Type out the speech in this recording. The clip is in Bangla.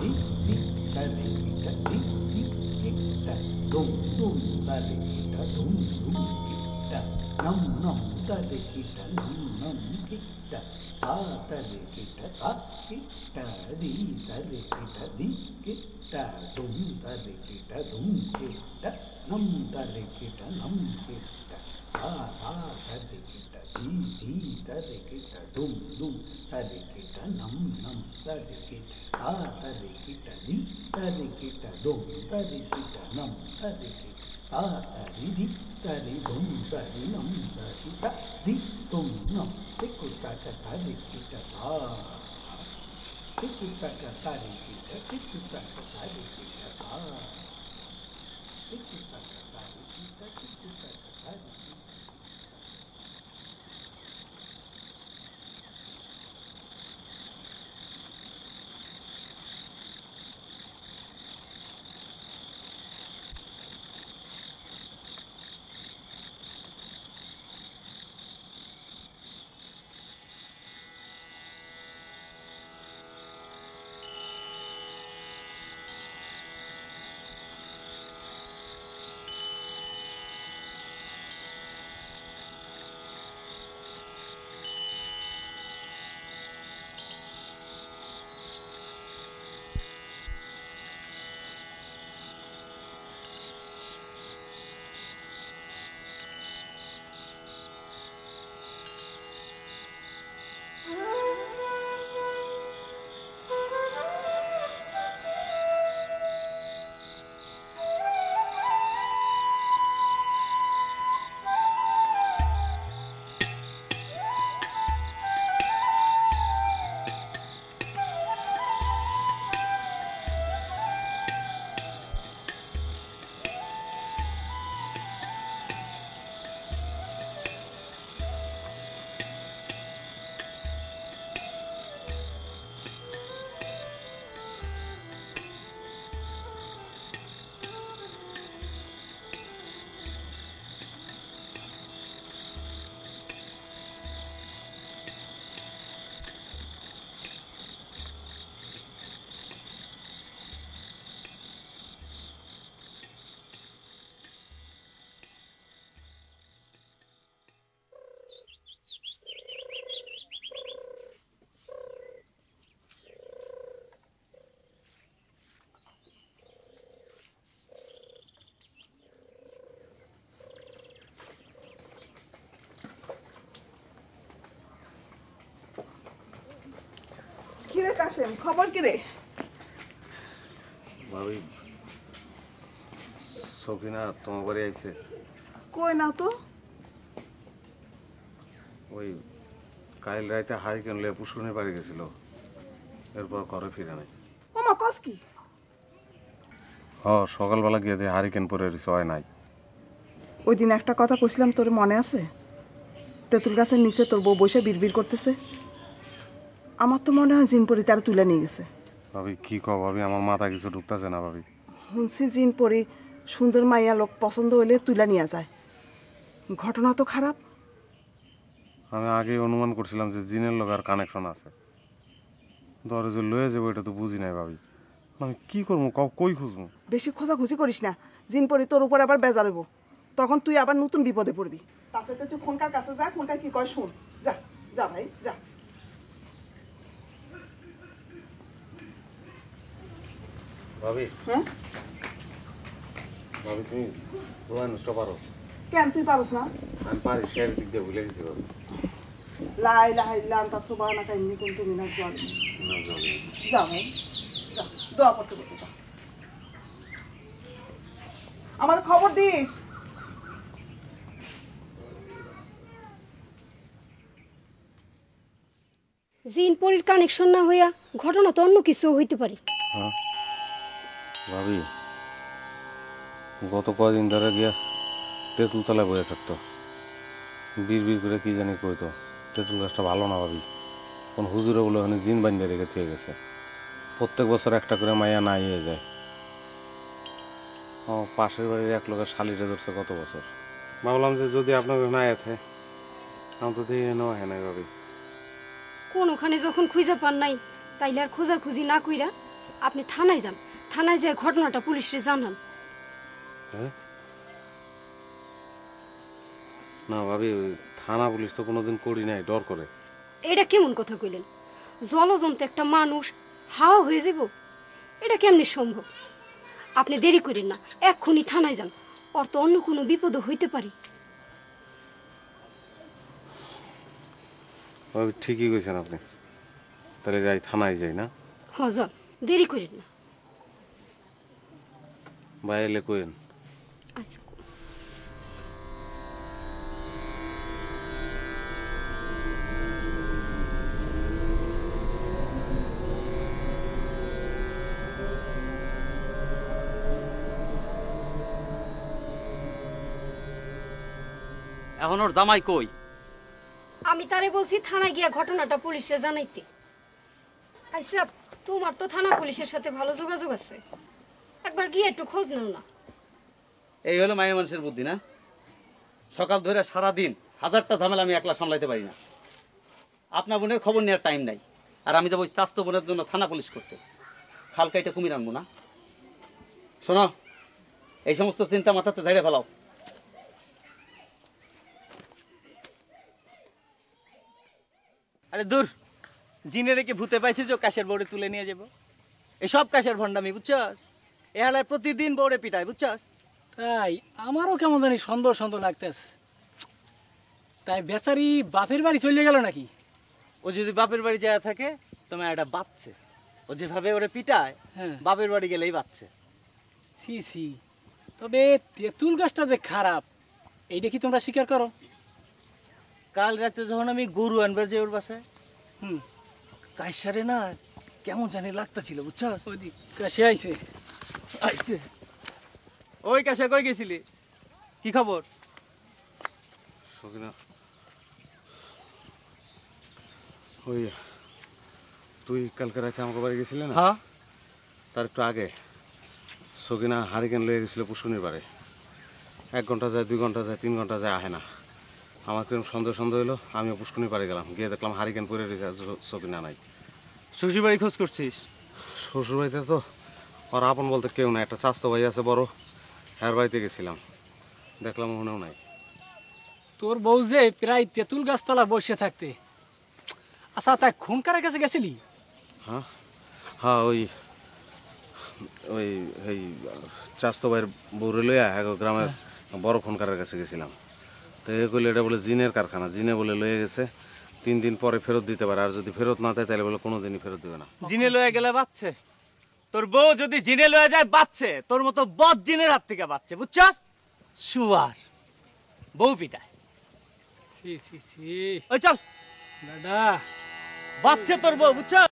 di di tare kita di di kita dum dum tare kita dum dum kita nam nam tare kita nam nam kita ta tare kita ta kita di tare kita di kita dum tare kita dum kita nam tare kita nam kita ta ta tare kita di di tare kita dum dum tare kita nam nam tare kita ta tare kita di tare kita dum tare kita nam tare kita ta tare di tare dum tare nam tare ta di dum nam tikuta tare kita ta tikuta tare kita tikuta tare kita ta tikuta tare kita tikuta tare kita কিরে কাশেম, খবর কি রে? ভাবি সকিনা তোমার বাড়ি আইছে? কই না তো। ওই কাল রাইতে হারিকেন লয়ে পুষ্করণীর বাড়ি গেছিল, এরপর ঘরে ফিরে নাই। ওমা কস কি? সকালবেলা গিয়ে দিয়ে হারিকেন পরে হয় নাই। ওই দিন একটা কথা কইছিলাম, তোর মনে আছে? তেঁতুল গাছের নিচে তোর বউ বসে বিড়বিড় করতেছে। আমার তো মনে হয় জিনপরি তারা তুলে নিয়ে গেছে। ভাবি কি কও ভাবি, আমার মাথা কিছু ঢুকতেছে না ভাবি। শুনছি জিনপরি সুন্দর মাইয়া লোক পছন্দ হইলে তুলে নিয়ে যায়। ঘটনা তো খারাপ। আমি আগে অনুমান করছিলাম যে জিনের লোক আর কানেকশন আছে, ধরে যে লয়ে যাবো এটা তো বুঝি নাই ভাবি। আমি কি করবো কই খুঁজবো? বেশি খোঁজাখুঁজি করিস না, জিনপরি তোর উপর আবার বেজার হইব। তখন তুই আবার নতুন বিপদে পড়বি। তার সাথে তুই ফোনকার কাছে যা, ফোনকার কি কয় শুন। যা যা ভাই যা। ভাবি হ্যাঁ ভাবি তুমি দোয়া নষ্ট পারো? কেন তুই পারস না? আমি পারি, শেয়ার দিক দিয়ে ভুলে গেছি ভাবি। লা ইলাহা ইল্লা আনতা সুবহানাকা ইন্নী কুনতু মিনাজ জালিমিন। যা ভাই যা, দোয়া করতে করতে যা। আমার খবর দিস। জিনপরির কানেকশন না হইয়া ঘটনা তো অন্য কিছু হইতে পারে। ভাবি গত কয়দিন ধরে গিয়া তেঁতুল তলায় বয়ে থাকতো, বিড় করে কি জানি কইতো। তেঁতুল গাছটা ভালো না ভাবি, কোন হুজুরে বলে ওখানে জিন বান্ধে রেখে থুয়ে গেছে। প্রত্যেক বছর একটা করে মাইয়া নাই হয়ে যায়। পাশের বাড়ির এক লোকের শালিরে ধরছে গত বছর। ভাবলাম যে যদি আপনাকে না এতে আমি তো দিয়ে নেওয়া হয় নাই ভাবি। কোনখানে যখন খুঁজে পান নাই, তাইলে আর খোঁজাখুঁজি না কইরা আপনি থানায় যান, থানায় যেয়ে ঘটনাটা পুলিশে জানান। হ্যাঁ? না ভাবি, ওই থানা পুলিশ তো কোনোদিন করি নাই, ডর করে। এটা কেমন কথা কইলেন? জলজন্ত একটা মানুষ হাওয়া হয়ে যাব, এটা কেমনি সম্ভব? আপনি দেরি করেন না, এক্ষুনি থানায় যান, ওর তো অন্য কোনো বিপদও হইতে পারে। ভাবি ঠিকই কইছেন আপনি, তাহলে যাই, থানায় যাই না? হ যান, দেরি করেন না। ভাই এলে কইন। আচ্ছা। এখন ওর জামাই কই? আমি তারে বলছি থানায় গিয়া ঘটনাটা পুলিশে জানাইতে। আচ্ছা, তোমার তো থানা পুলিশের সাথে ভালো যোগাযোগ আছে, একবার গিয়ে একটু খোঁজ নাও না। এই হলো মায়ের মানুষের বুদ্ধি না? সকাল ধরে সারাদিন হাজারটা ঝামেলা আমি একলা সামলাইতে পারি না। আপনার বোনের খবর নেওয়ার টাইম নাই, আর আমি যাবো ওই স্বাস্থ্য বোনের জন্য থানা পুলিশ করতে। খালকাইটা কুমির আনবো না? শোনো, এই সমস্ত চিন্তা মাথাতে ঝাড়ে ফেলাও। আরে দূর, জিনে রেখে ভূতে পাইছি যে কাশের বউরে তুলে নিয়ে যাব। এসব কাশের ভণ্ডামি, বুঝছস? এ হালায় প্রতিদিন বউরে পিটায়, বুঝছস? তাই আমারও কেমন জানি সন্দেহ সন্দেহ লাগতেছে। তাই বেচারি বাপের বাড়ি চলে গেল নাকি? ও যদি বাপের বাড়ি যায় থাকে, তোমার একটা বাচ্চে। ও যেভাবে ওরে পিটায়, হ্যাঁ। বাপের বাড়ি গেলেই বাচ্চে। সি সি, তবে তেঁতুল গাছটা যে খারাপ, এইটা কি তোমরা স্বীকার করো? কাল রাতে যখন আমি গরু আনবার যে ওর বাসায়, হুম, কাইসারে না কেমন জানি লাগতেছিল, বুঝছস? ওইদিক কাছে আইছে। আইছে। ওই কাছে কই গেছিলি? কি খবর? সকিনা, ওই তুই কালকে রাতে আমাকে বাড়ি গেছিলি না? হ্যাঁ। তার একটু আগে সকিনা হারিকেন লয়ে গেছিল পুষ্কনির বাড়ি। 1 ঘন্টা যায়, 2 ঘন্টা যায়, 3 ঘন্টা যায়, আহে না। আমার কিরকম সন্দেহ সন্দেহ হলো, আমিও পুষ্কনির বাড়ি গেলাম, গিয়ে দেখলাম হারিকেন পরে রেখে সকিনা নাই। শ্বশুর বাড়ি খোঁজ করছিস? শ্বশুর বাড়িতে তো ওর আপন বলতে কেউ নাই, একটা চাস্তো ভাই আছে বড়, হ্যার বাড়িতে গেছিলাম, দেখলাম ওখানেও নাই। তোর বউ যে প্রায় তেঁতুল গাছতলা বসে থাকতে। আচ্ছা, তাই খুনকারের কাছে গেছিলি? হ্যাঁ হ্যাঁ, ওই ওই এই চাস্তো ভাইয়ের বউরে লইয়া এক গ্রামের বড় ফোনকারের কাছে গেছিলাম। তো এ কইলে এটা বলে জিনের কারখানা, জিনে বলে লয়ে গেছে, 3 দিন পরে ফেরত দিতে পারে, আর যদি ফেরত না দেয় তাহলে বলে কোনো দিনই ফেরত দেবে না। জিনে লয়ে গেলে বাচ্চে? তোর বউ যদি জিনে লয়ে যায় বাচ্চে, তোর মতো বদ জিনের হাত থেকে বাচ্চে, বুঝছস? শুয়ার বউ পিটায়। সি সি সি, ওই চল, দাদা বাচ্চে তোর বউ, বুঝছস?